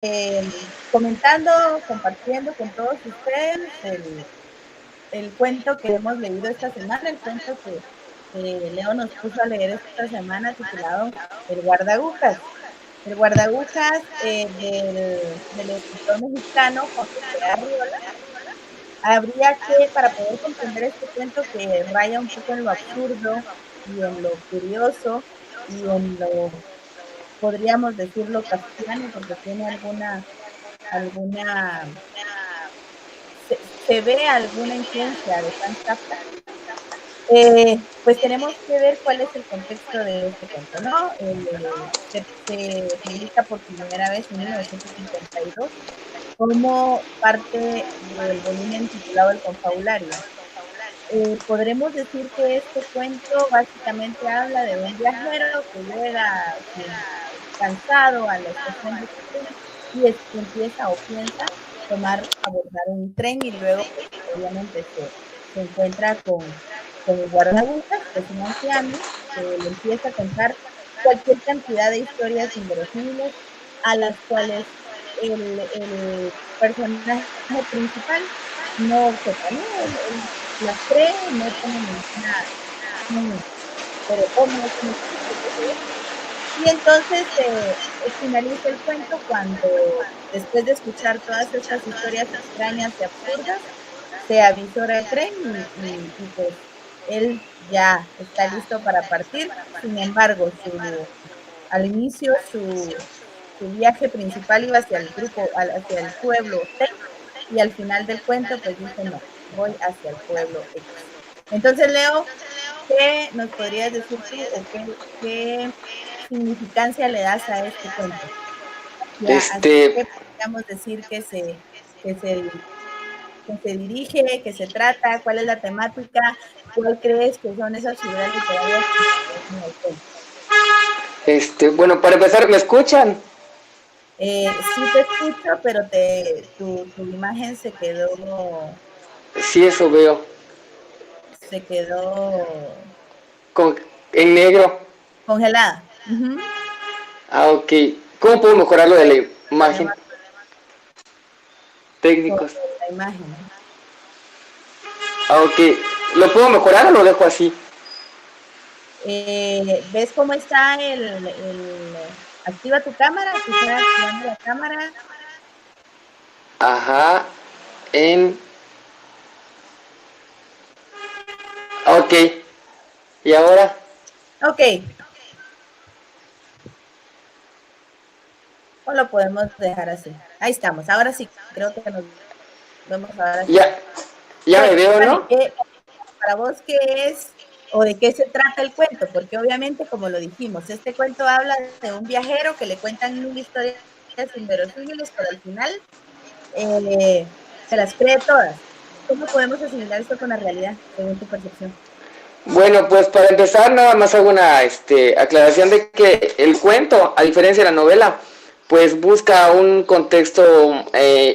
eh, comentando, compartiendo con todos ustedes el cuento que hemos leído esta semana, el cuento que Leo nos puso a leer esta semana titulado El guardagujas. El guardagujas del escritor mexicano Juan José Arriola. Habría que, para poder comprender este cuento que raya un poco en lo absurdo y en lo curioso y en lo, podríamos decirlo, kafkiano, porque tiene alguna se ve alguna influencia de Franz Kafka, pues tenemos que ver cuál es el contexto de este cuento, ¿no? Se publica por primera vez en 1952 como parte del volumen titulado El Confabulario. Podremos decir que este cuento básicamente habla de un viajero que llega cansado a la estación de tren y empieza o piensa abordar un tren y luego pues, obviamente se encuentra con el guardabujas, que es un anciano, que le empieza a contar cualquier cantidad de historias inverosímiles a las cuales el personaje principal no objeto, ¿no? Él las cree, no tiene ninguna, pero ¿cómo es un espíritu? Y entonces finaliza el cuento cuando, después de escuchar todas estas historias extrañas y absurdas, se avisora el tren y pues él ya está listo para partir. Sin embargo, al inicio su viaje principal iba hacia el grupo, hacia el pueblo T, y al final del cuento pues dice no, voy hacia el pueblo X. Entonces, Leo, ¿qué nos podrías decir tú o qué significancia le das a este cuento? ¿Hacia qué podríamos decir que se, que se dirige, que se trata? ¿Cuál es la temática? ¿Cuál crees que son esas figuras literarias que aparecen en el cuento? Bueno, para empezar, ¿me escuchan? Sí te escucho, pero tu imagen Sí, eso veo. se quedó Con, en negro. congelada. Uh-huh. Ah, ok. ¿Cómo puedo mejorar lo de la imagen? Problemas con Técnicos. la imagen. Ah, ok. ¿Lo puedo mejorar o lo dejo así? ¿Ves cómo está activa tu cámara? Te está activando la cámara. Ajá. En... Ok. ¿Y ahora? Ok, o lo podemos dejar así. Ahí estamos. Ahora sí, creo que nos vemos ahora sí. Ya, ya me veo, Cuéntame, ¿no? para vos qué es o de qué se trata el cuento? Porque obviamente, como lo dijimos, este cuento habla de un viajero que le cuentan mil historias inverosímiles, pero al final se las cree todas. ¿Cómo podemos asimilar esto con la realidad, según tu percepción? Bueno, pues para empezar nada más hago una aclaración de que el cuento, a diferencia de la novela, pues busca un contexto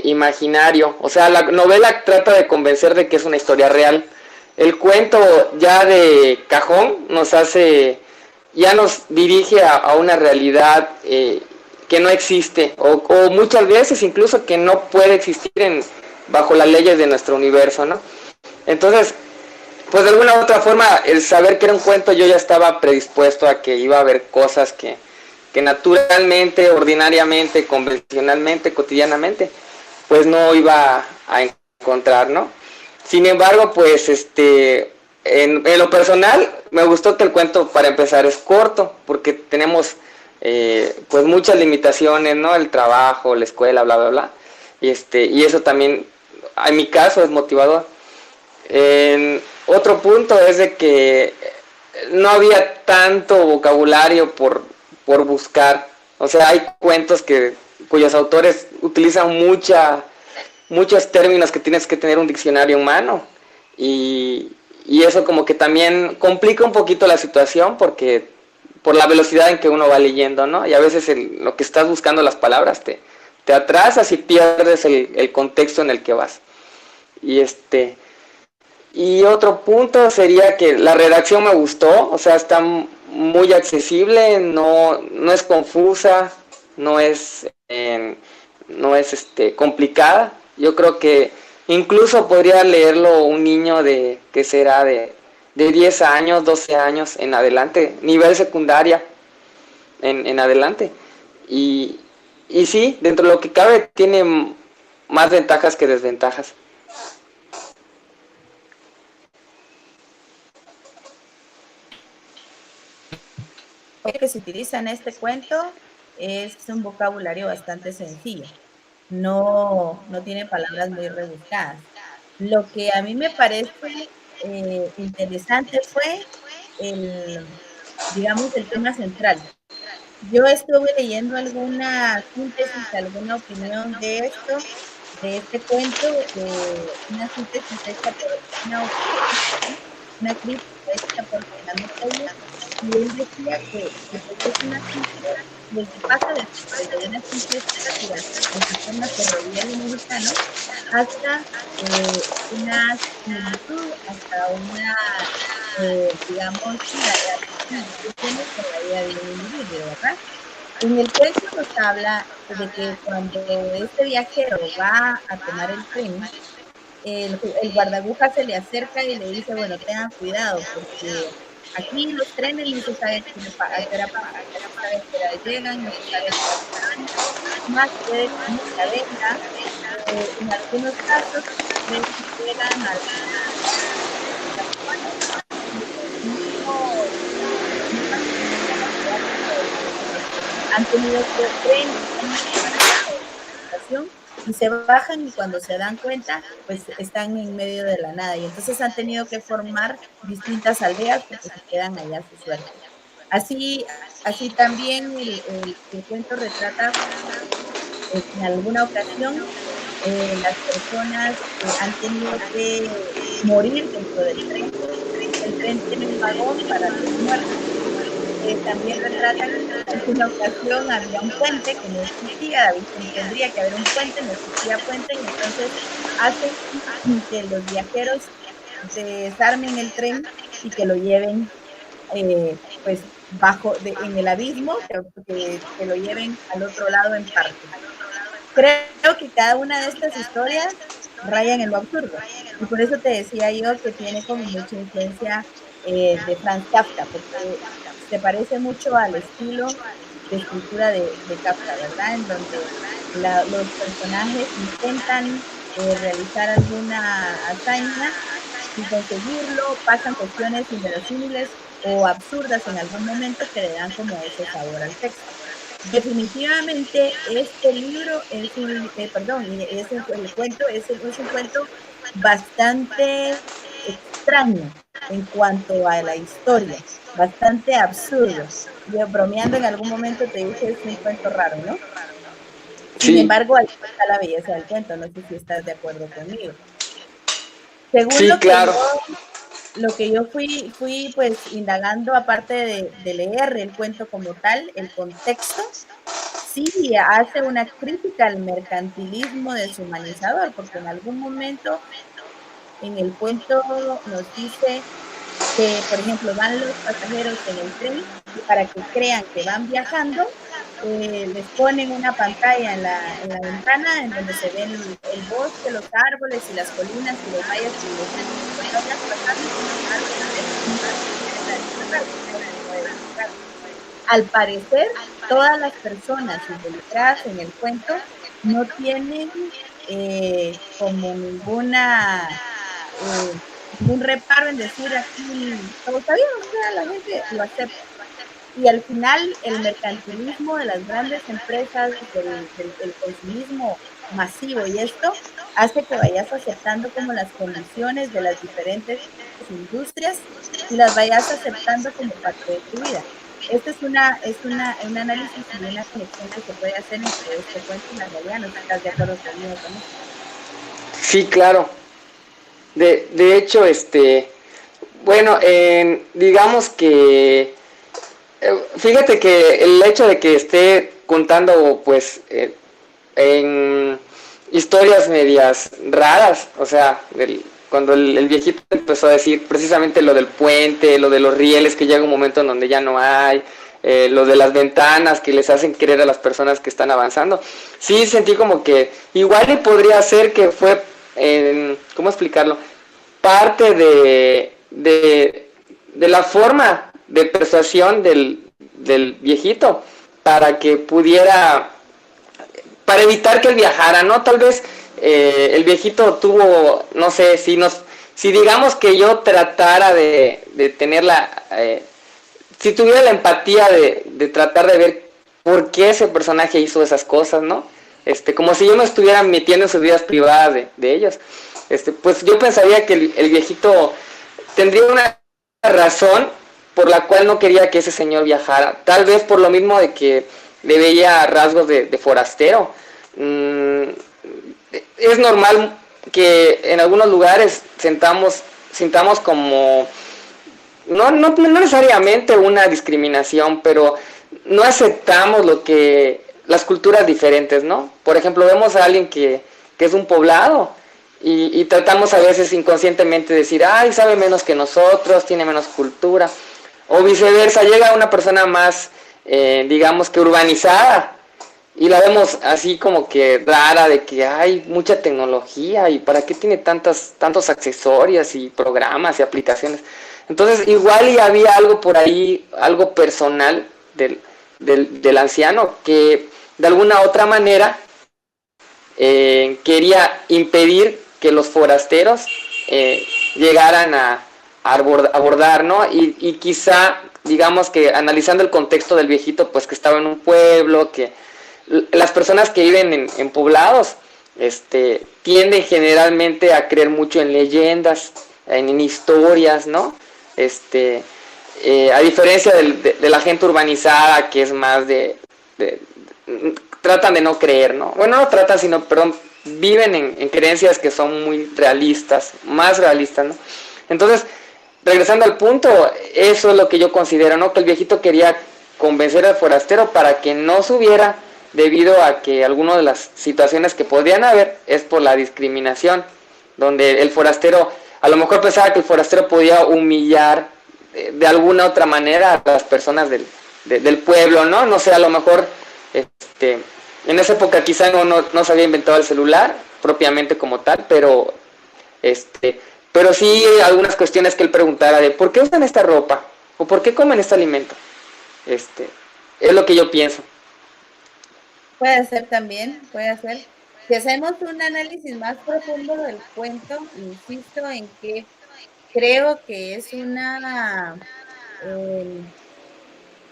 imaginario. O sea, la novela trata de convencer de que es una historia real. El cuento ya de cajón ya nos dirige a una realidad que no existe, o muchas veces incluso que no puede existir bajo las leyes de nuestro universo, ¿no? Entonces, pues de alguna u otra forma, el saber que era un cuento, yo ya estaba predispuesto a que iba a haber cosas que naturalmente, ordinariamente, convencionalmente, cotidianamente, pues no iba a encontrar, ¿no? Sin embargo, pues en lo personal, me gustó que el cuento, para empezar, es corto, porque tenemos pues muchas limitaciones, ¿no? El trabajo, la escuela, bla, bla, bla. Y eso también, en mi caso, es motivador. Otro punto es de que no había tanto vocabulario por buscar. O sea, hay cuentos cuyos autores utilizan muchos términos que tienes que tener un diccionario en mano. Y eso como que también complica un poquito la situación porque por la velocidad en que uno va leyendo, ¿no? Y a veces lo que estás buscando las palabras te atrasas y pierdes el contexto en el que vas. Y y otro punto sería que la redacción me gustó, o sea, está muy accesible, no es confusa, no es no es complicada. Yo creo que incluso podría leerlo un niño que será de 10 años, 12 años en adelante, nivel secundaria en adelante. Y, y sí, dentro de lo que cabe tiene más ventajas que desventajas. Que se utiliza en este cuento es un vocabulario bastante sencillo. No tiene palabras muy rebuscadas. Lo que a mí me parece interesante fue el, digamos, el tema central. Yo estuve leyendo alguna síntesis, alguna opinión de esto, de este cuento, una síntesis hecha por una autora, una crítica hecha por Fernando Pérez, y él decía que pues, es una simple, lo que pasa desde una simple sátira del sistema ferroviario mexicano hasta una similitud, hasta una, digamos, sí, instituciones con la vida de un individuo, ¿verdad? En el cuento nos habla de que cuando este viajero va a tomar el tren, el guardaguja se le acerca y le dice, bueno, tengan cuidado, porque aquí los trenes no se sabe a qué hora pasan, no se sabe a qué hora llegan, no se sabe a qué hora se van, más puede que nunca venga. En algunos casos, los trenes llegan a las horas, los mismos han tenido que tren y se bajan y cuando se dan cuenta, pues están en medio de la nada y entonces han tenido que formar distintas aldeas porque se quedan allá a su suerte. Así, así también el cuento retrata en alguna ocasión las personas han tenido que morir dentro del tren. El tren tiene un vagón para los muertos. También retrata que en una ocasión había un puente que no existía, tendría que haber un puente, no existía puente, y entonces hacen que los viajeros desarmen el tren y que lo lleven pues en el abismo, que lo lleven al otro lado en parte. Creo que cada una de estas historias rayan en lo absurdo. Y por eso te decía yo que tiene como mucha influencia de Franz Kafka, porque se parece mucho al estilo de escritura de Kafka, ¿verdad? En donde los personajes intentan realizar alguna hazaña sin conseguirlo, pasan cuestiones inverosímiles o absurdas en algún momento que le dan como ese sabor al texto. Definitivamente este libro es un, el cuento es un cuento bastante extraño en cuanto a la historia, bastante absurdo. Yo bromeando en algún momento te dije es un cuento raro, ¿no? Sin Sí, embargo, ahí está la belleza del cuento, no sé si estás de acuerdo conmigo. Según sí, claro. lo que yo fui pues indagando, aparte de leer el cuento como tal, el contexto, sí hace una crítica al mercantilismo deshumanizador, porque en algún momento en el cuento nos dice que, por ejemplo, van los pasajeros en el tren y para que crean que van viajando, les ponen una pantalla en la ventana en donde se ven el bosque, los árboles y las colinas y los valles y los vayas pasando y sin embargo nunca al parecer, todas las personas involucradas en el cuento no tienen como ningún reparo en decir aquí todo está bien, o sea, la gente lo acepta. Y al final el mercantilismo de las grandes empresas, del consumismo masivo y esto hace que vayas aceptando como las condiciones de las diferentes industrias y las vayas aceptando como parte de tu vida. Este es un análisis y una conexión que se puede hacer entre este cuento y la realidad. No sé si estás de acuerdo conmigo con esto. Sí, claro. De hecho, bueno, digamos que, fíjate que el hecho de que esté contando, pues, en historias medias raras, o sea, cuando el viejito empezó a decir precisamente lo del puente, lo de los rieles, que llega un momento en donde ya no hay, lo de las ventanas que les hacen creer a las personas que están avanzando. Sí sentí como que igual y podría ser que fue, ¿cómo explicarlo? Parte de la forma de persuasión del viejito para que pudiera, para evitar que él viajara, ¿no? Tal vez el viejito tuvo, no sé, si digamos que yo tratara de tener si tuviera la empatía de tratar de ver por qué ese personaje hizo esas cosas, ¿no? Como si yo me estuviera metiendo en sus vidas privadas de ellos. Pues yo pensaría que el viejito tendría una razón por la cual no quería que ese señor viajara. Tal vez por lo mismo de que le veía rasgos de forastero. Es normal que en algunos lugares sintamos como no necesariamente una discriminación, pero no aceptamos las culturas diferentes, ¿no? Por ejemplo, vemos a alguien que es un poblado y tratamos a veces inconscientemente de decir, ay, sabe menos que nosotros, tiene menos cultura, o viceversa, llega una persona más, digamos que urbanizada, y la vemos así como que rara, de que hay mucha tecnología y para qué tiene tantos accesorios y programas y aplicaciones. Entonces igual y había algo por ahí, algo personal del anciano que de alguna otra manera quería impedir que los forasteros llegaran a abordar, ¿no? Y quizá, digamos que analizando el contexto del viejito, pues que estaba en un pueblo, que las personas que viven en poblados tienden generalmente a creer mucho en leyendas, en historias, ¿no? A diferencia de la gente urbanizada que es más tratan de no creer, ¿no? Bueno, no tratan, sino, perdón, viven en creencias que son muy realistas, más realistas, ¿no? Entonces, regresando al punto, eso es lo que yo considero, ¿no? Que el viejito quería convencer al forastero para que no subiera, debido a que algunas de las situaciones que podrían haber es por la discriminación, donde el forastero, a lo mejor pensaba que el forastero podía humillar de alguna otra manera a las personas del pueblo, ¿no? No sé, a lo mejor en esa época quizá no se había inventado el celular propiamente como tal, pero sí algunas cuestiones que él preguntara de ¿por qué usan esta ropa? ¿O por qué comen este alimento? Es lo que yo pienso. Puede ser también, puede ser. Si hacemos un análisis más profundo del cuento, insisto en que creo que es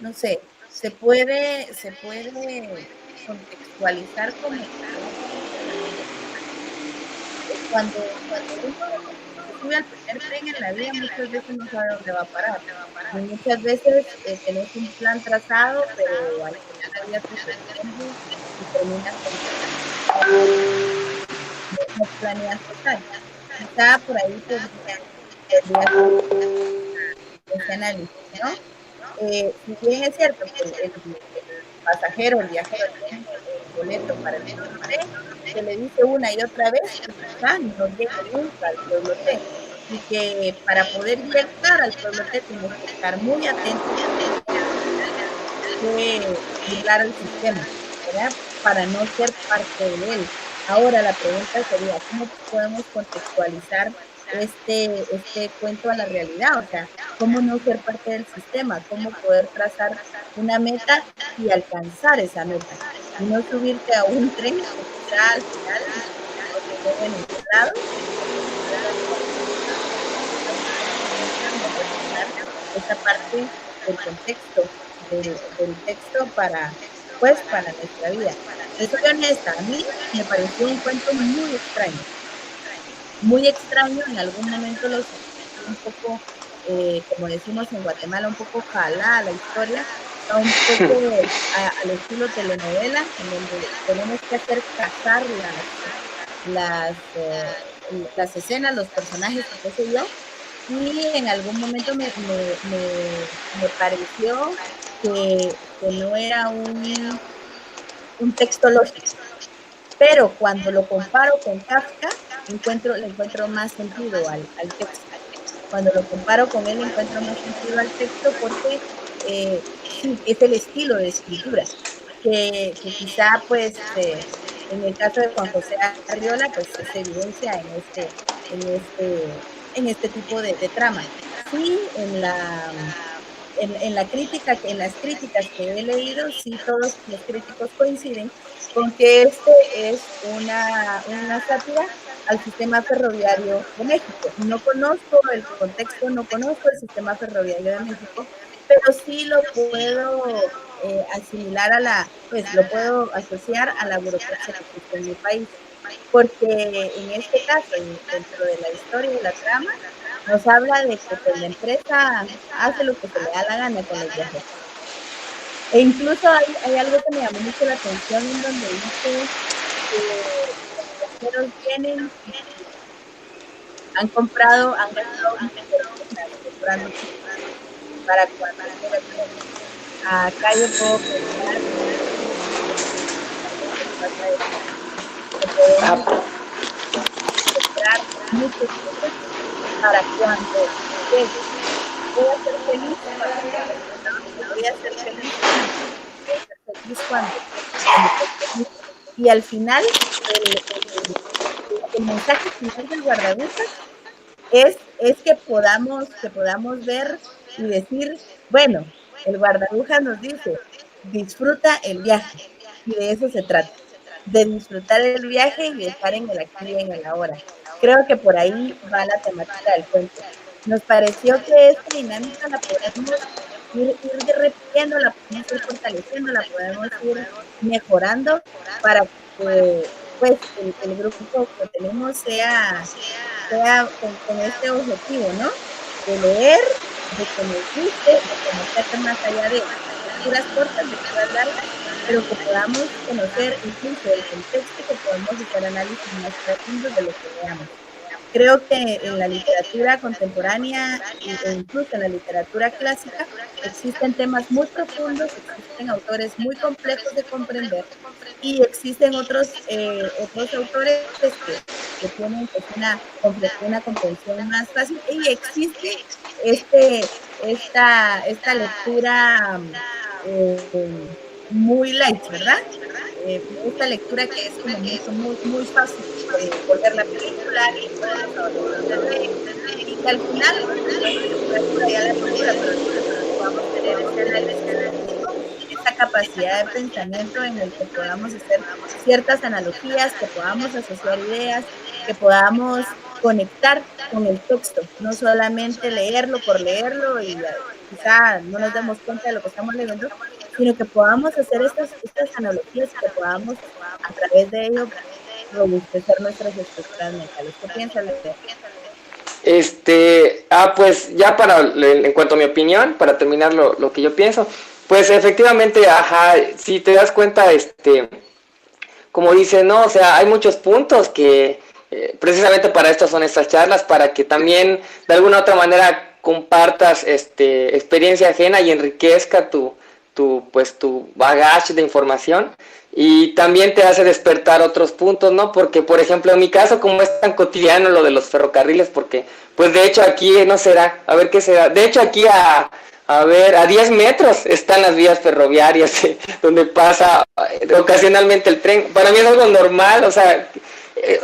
no sé, se puede contextualizar como cuando uno se sube al primer tren en la vida, muchas veces no sabe dónde va a parar. Y muchas veces tenés un plan trazado, pero al final la vida te sorprende y terminas con no planeas total. Quizá por ahí podría ser ese análisis, ¿no? Si bien es cierto que el pasajero, el viajero tiene el boleto para el pueblo T, se le dice una y otra vez que quizá no llegue nunca al pueblo T y que para poder llegar al pueblo T tienes que estar muy atento de burlar al sistema, ¿verdad? Para no ser parte de él. Ahora la pregunta sería, ¿cómo podemos contextualizar este cuento a la realidad? O sea, ¿cómo no ser parte del sistema? ¿Cómo poder trazar una meta y alcanzar esa meta? Y no subirte a un tren que quizá al final no te lleve a ningún lado. Esa parte del contexto del texto para nuestra vida. Les soy honesta, a mí me pareció un cuento muy extraño, en algún momento lo sentí un poco, como decimos en Guatemala, un poco jalada la historia, un poco al estilo telenovela, en donde tenemos que hacer casar las escenas, los personajes, qué sé yo, y en algún momento me pareció que no era un texto lógico, pero cuando lo comparo con Kafka, le encuentro más sentido al texto. Cuando lo comparo con él, encuentro más sentido al texto porque es el estilo de escritura, que quizá pues en el caso de Juan José Arriola pues se evidencia en este tipo de trama. Sí, en la crítica, en las críticas que he leído, sí todos los críticos coinciden con que este es una sátira al sistema ferroviario de México. No conozco el contexto, no conozco el sistema ferroviario de México, pero sí lo puedo asimilar pues lo puedo asociar a la burocracia que existe en mi país. Porque en este caso, dentro de la historia y la trama, nos habla de que pues, la empresa hace lo que se le da la gana con los viajeros. E incluso hay algo que me llamó mucho la atención en donde dice que los viajeros vienen y han gastado muchas fortunas comprando tickets para cuando llega el tren. Acá yo puedo pensar que pasa esto, que podemos Ah, comprar muchos tickets para cuando llegue. Voy a ser feliz cuando llegue, ¿no? Voy a ser feliz cuando llegue, voy a ser feliz cuando termine. Y al final, el mensaje final del guardabujas es que podamos ver y decir, bueno, el guardabujas nos dice, disfruta el viaje, y de eso se trata, de disfrutar el viaje y de estar en el aquí y en el ahora. Creo que por ahí va la temática del cuento. Nos pareció que esta dinámica la podemos ir repitiendo, la podemos ir fortaleciendo, la podemos ir mejorando para que pues el grupo que tenemos sea con este objetivo, ¿no? De leer, de que nos guste, de conocer más allá de lecturas cortas, lecturas largas, pero que podamos conocer incluso el contexto y que podamos hacer análisis más profundos de lo que leamos. Creo que en la literatura contemporánea e incluso en la literatura clásica existen temas muy profundos, existen autores muy complejos de comprender y existen otros autores que tienen pues, una comprensión más fácil y existe esta lectura muy light, ¿verdad? Esta lectura que es como muy fácil por ver la película, que todos los adolescentes leen, y que al final, bueno, puede ser por allá la locura, pero nosotros podamos tener ese análisis crítico, esa capacidad de pensamiento en el que podamos hacer ciertas analogías, que podamos asociar ideas, que podamos conectar con el texto, no solamente leerlo por leerlo y quizá no nos demos cuenta de lo que estamos leyendo, sino que podamos hacer estas analogías y que podamos a través de ello robustecer nuestras estructuras mentales. ¿Qué piensas, Leo? Pues ya en cuanto a mi opinión, para terminar lo que yo pienso, pues efectivamente, ajá, si te das cuenta, como dice, no, o sea, hay muchos puntos que precisamente para esto son estas charlas, para que también de alguna u otra manera compartas experiencia ajena y enriquezca tu bagaje de información y también te hace despertar otros puntos, ¿no? Porque, por ejemplo, en mi caso, como es tan cotidiano lo de los ferrocarriles, porque, pues de hecho aquí, no será, a ver qué será, de hecho aquí a 10 metros están las vías ferroviarias donde pasa ocasionalmente el tren. Para mí es algo normal, o sea,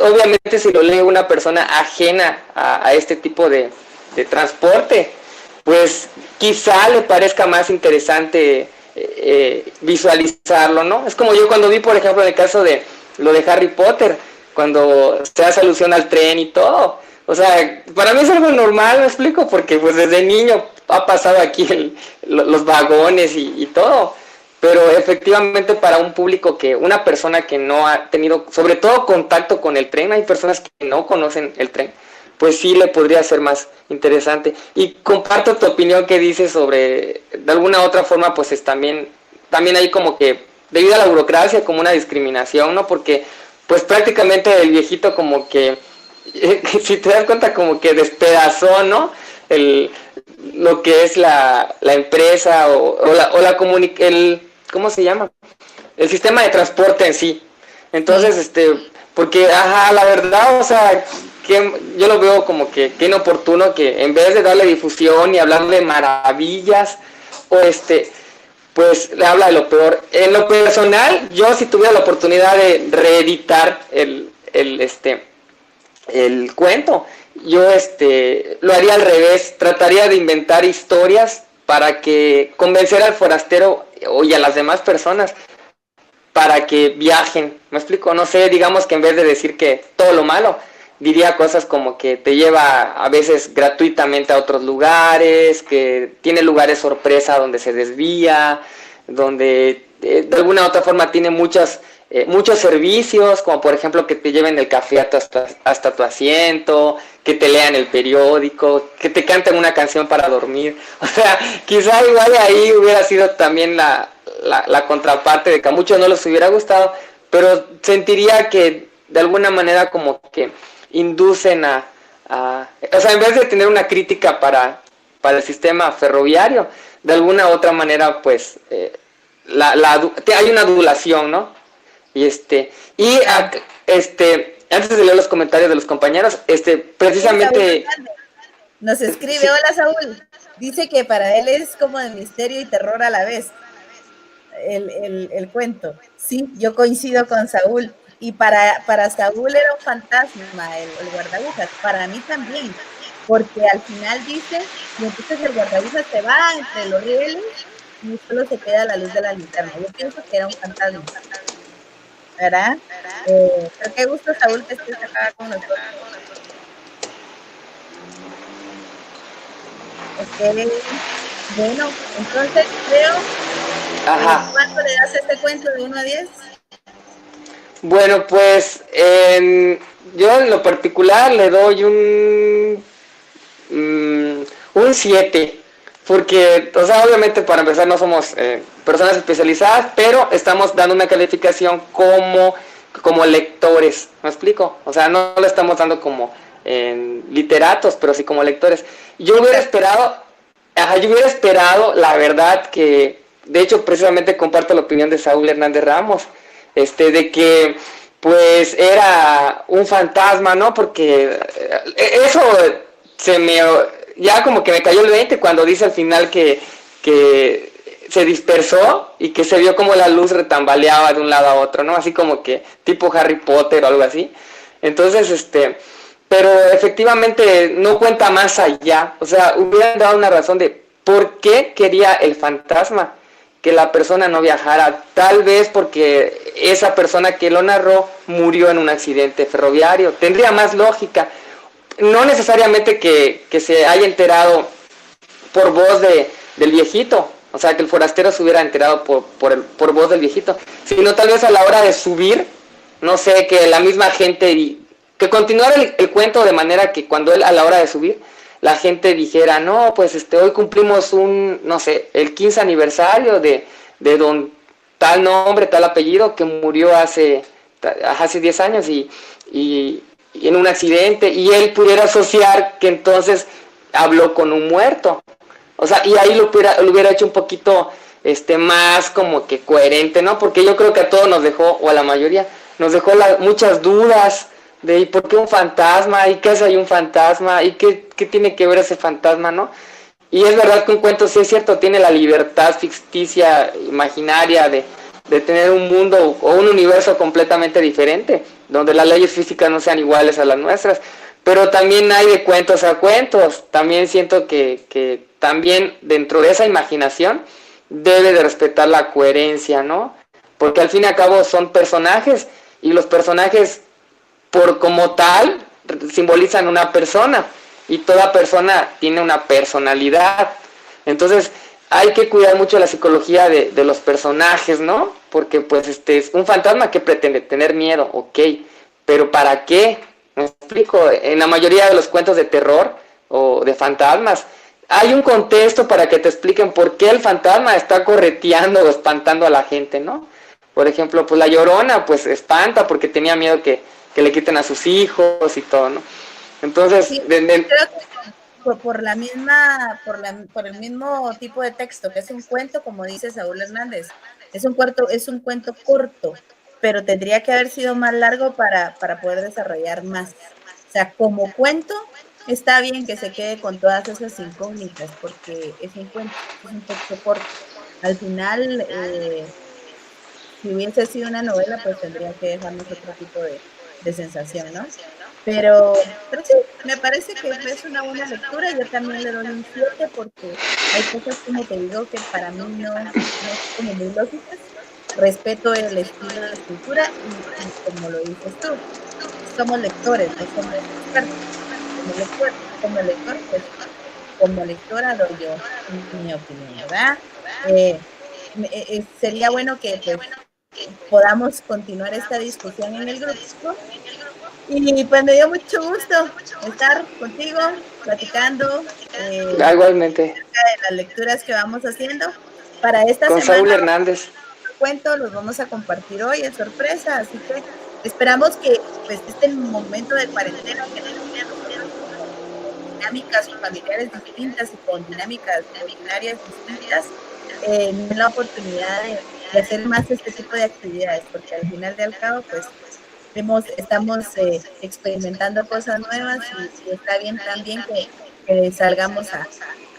obviamente si lo lee una persona ajena a este tipo de transporte, pues quizá le parezca más interesante visualizarlo, ¿no? Es como yo cuando vi, por ejemplo, en el caso de lo de Harry Potter, cuando se hace alusión al tren y todo. O sea, para mí es algo normal, me explico, porque pues desde niño ha pasado aquí los vagones y todo. Pero efectivamente para un público una persona que no ha tenido, sobre todo contacto con el tren, hay personas que no conocen el tren, pues sí le podría ser más interesante. Y comparto tu opinión que dices sobre, de alguna otra forma, pues también hay como que, debido a la burocracia, como una discriminación, ¿no? Porque pues prácticamente el viejito como que, si te das cuenta, como que despedazó, ¿no? Lo que es la empresa ¿cómo se llama? El sistema de transporte en sí. Entonces, porque, la verdad, o sea, que yo lo veo como que inoportuno que en vez de darle difusión y hablar de maravillas, o pues le habla de lo peor. En lo personal, yo si tuviera la oportunidad de reeditar el cuento, yo lo haría al revés, trataría de inventar historias para que convencer al forastero y a las demás personas para que viajen. ¿Me explico? No sé, digamos que en vez de decir que todo lo malo, diría cosas como que te lleva a veces gratuitamente a otros lugares, que tiene lugares sorpresa donde se desvía, donde de alguna u otra forma tiene muchos servicios, como por ejemplo que te lleven el café hasta tu asiento, que te lean el periódico, que te canten una canción para dormir. O sea, quizá igual ahí hubiera sido también la contraparte de que a muchos no les hubiera gustado, pero sentiría que de alguna manera como que inducen o sea, en vez de tener una crítica para el sistema ferroviario, de alguna u otra manera, pues, hay una adulación, ¿no? Y antes de leer los comentarios de los compañeros, precisamente... Nos escribe, hola Saúl, dice que para él es como de misterio y terror a la vez el cuento. Sí, yo coincido con Saúl. Y para Saúl era un fantasma el guardabujas, para mí también, porque al final dice, y entonces el guardabujas se va entre los rieles y solo se queda la luz de la linterna. Yo pienso que era un fantasma, ¿verdad? Pero qué gusto, Saúl, que estés acá con nosotros. Ok, bueno, entonces creo, ¿cuánto le das a este cuento de 1 a 10? Bueno, pues yo en lo particular le doy un 7, porque, o sea, obviamente para empezar no somos personas especializadas, pero estamos dando una calificación como lectores, ¿me explico? O sea, no lo estamos dando como literatos, pero sí como lectores. Yo hubiera esperado, la verdad que, de hecho, precisamente comparto la opinión de Saúl Hernández Ramos, de que pues era un fantasma, ¿no? Porque eso ya como que me cayó el 20 cuando dice al final que se dispersó y que se vio como la luz retambaleaba de un lado a otro, ¿no? Así como que tipo Harry Potter o algo así. Entonces, pero efectivamente no cuenta más allá. O sea, hubieran dado una razón de por qué quería el fantasma que la persona no viajara. Tal vez porque esa persona que lo narró murió en un accidente ferroviario. Tendría más lógica. No necesariamente que se haya enterado por voz del viejito, o sea, que el forastero se hubiera enterado por voz del viejito, sino tal vez a la hora de subir, no sé, que la misma gente, que continuara el cuento de manera que cuando él a la hora de subir, la gente dijera, no, pues hoy cumplimos no sé, el 15 aniversario de don tal nombre, tal apellido, que murió hace 10 años y en un accidente, y él pudiera asociar que entonces habló con un muerto. O sea, y ahí lo hubiera hecho un poquito más como que coherente, ¿no? Porque yo creo que a todos nos dejó, o a la mayoría, nos dejó muchas dudas de ¿por qué un fantasma? ¿Y qué hace ahí un fantasma? ¿Y qué tiene que ver ese fantasma, no? Y es verdad que un cuento, sí es cierto, tiene la libertad ficticia, imaginaria de tener un mundo o un universo completamente diferente, donde las leyes físicas no sean iguales a las nuestras. Pero también hay de cuentos a cuentos. También siento que también dentro de esa imaginación debe de respetar la coherencia, ¿no? Porque al fin y al cabo son personajes, y los personajes por como tal simbolizan una persona, y toda persona tiene una personalidad. Entonces hay que cuidar mucho la psicología de los personajes, ¿no? Porque pues es un fantasma que pretende tener miedo, ok, pero ¿para qué? Me explico, en la mayoría de los cuentos de terror o de fantasmas hay un contexto para que te expliquen por qué el fantasma está correteando o espantando a la gente, ¿no? Por ejemplo, pues la Llorona pues espanta porque tenía miedo que le quiten a sus hijos y todo, ¿no? Entonces, sí, creo que por el mismo tipo de texto, que es un cuento, como dice Saúl Hernández, es un cuento corto, pero tendría que haber sido más largo para poder desarrollar más. O sea, como cuento, está bien que se quede con todas esas incógnitas, porque es un cuento, es un texto corto. al final, si hubiese sido una novela, pues tendría que dejarnos otro tipo de sensación, ¿no? Pero sí, me parece que es una buena lectura. Yo también le doy un 7 porque hay cosas, como te digo, que para mí no son como muy lógicas. Respeto el estilo de escritura y como lo dices tú, somos lectores, no somos expertos. Como lector, pues como lectora doy yo mi opinión, ¿verdad? Eh, sería bueno que pues podamos continuar esta discusión en el grupo. Y pues me dio mucho gusto estar contigo platicando Igualmente, de las lecturas que vamos haciendo. Para esta con semana, Saúl Hernández. cuento, los vamos a compartir hoy, es sorpresa, así que esperamos que pues este momento de cuarentena que nos tiene a nosotros con dinámicas familiares distintas y con dinámicas rutinarias distintas, den la oportunidad de hacer más este tipo de actividades, porque al final del cabo, pues estamos experimentando cosas nuevas y está bien también que salgamos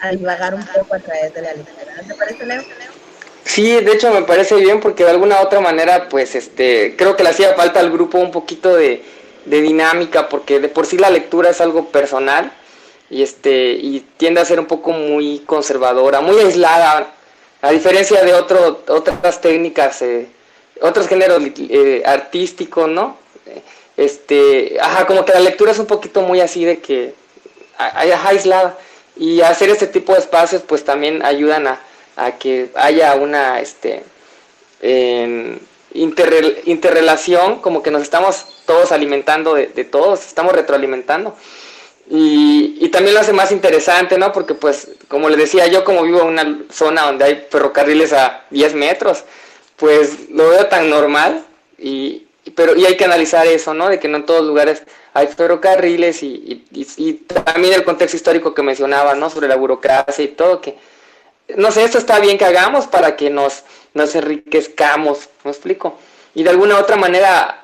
a divagar un poco a través de la lectura. ¿No te parece, Leo? Sí, de hecho me parece bien porque de alguna otra manera, pues, creo que le hacía falta al grupo un poquito de dinámica porque de por sí la lectura es algo personal y tiende a ser un poco muy conservadora, muy aislada, a diferencia de otras técnicas, otros géneros artísticos, ¿no? Como que la lectura es un poquito muy así de que aislada y hacer este tipo de espacios pues también ayudan a que haya una interrelación, como que nos estamos todos alimentando de todos, estamos retroalimentando. Y también lo hace más interesante, ¿no? Porque pues, como les decía, yo como vivo en una zona donde hay ferrocarriles a 10 metros, pues lo veo tan normal y hay que analizar eso, ¿no? De que no en todos lugares hay ferrocarriles y también el contexto histórico que mencionaba, ¿no? Sobre la burocracia y todo, que no sé, esto está bien que hagamos para que nos enriquezcamos, ¿me explico? Y de alguna otra manera,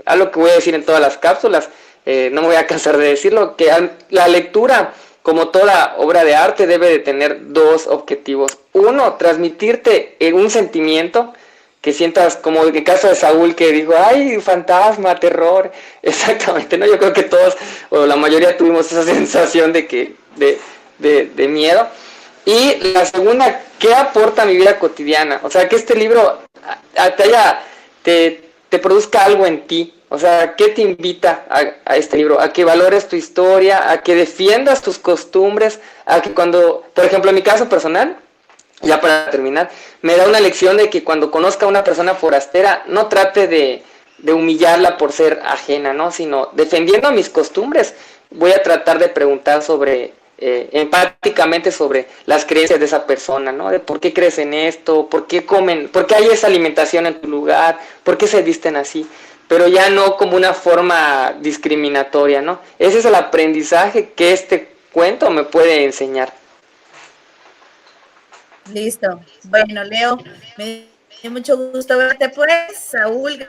algo que voy a decir en todas las cápsulas, no me voy a cansar de decirlo, que la lectura, como toda obra de arte, debe de tener dos objetivos. Uno, transmitirte un sentimiento que sientas, como en el caso de Saúl, que dijo, ay, fantasma, terror, exactamente, ¿no? Yo creo que todos, o la mayoría tuvimos esa sensación de miedo. Y la segunda, ¿qué aporta a mi vida cotidiana? O sea, que este libro te produzca algo en ti. O sea, ¿qué te invita a este libro? A que valores tu historia, a que defiendas tus costumbres, a que cuando, por ejemplo, en mi caso personal, ya para terminar, me da una lección de que cuando conozca a una persona forastera, no trate de humillarla por ser ajena, ¿no? Sino defendiendo mis costumbres, voy a tratar de preguntar empáticamente sobre las creencias de esa persona, ¿no? De por qué crees en esto, por qué comen, por qué hay esa alimentación en tu lugar, por qué se visten así, pero ya no como una forma discriminatoria, ¿no? Ese es el aprendizaje que este cuento me puede enseñar. Listo. Bueno, Leo, me dio mucho gusto verte, pues, Saúl,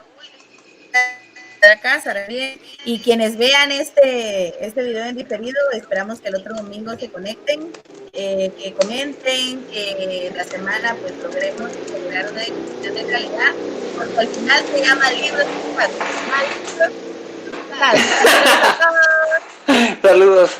acá, Sara, bien. Y quienes vean este video en diferido, esperamos que el otro domingo se conecten, que comenten, que la semana pues logremos generar una discusión de calidad, porque al final se llama libros sin pasos, más libros sin pasos. Saludos a todos. Saludos.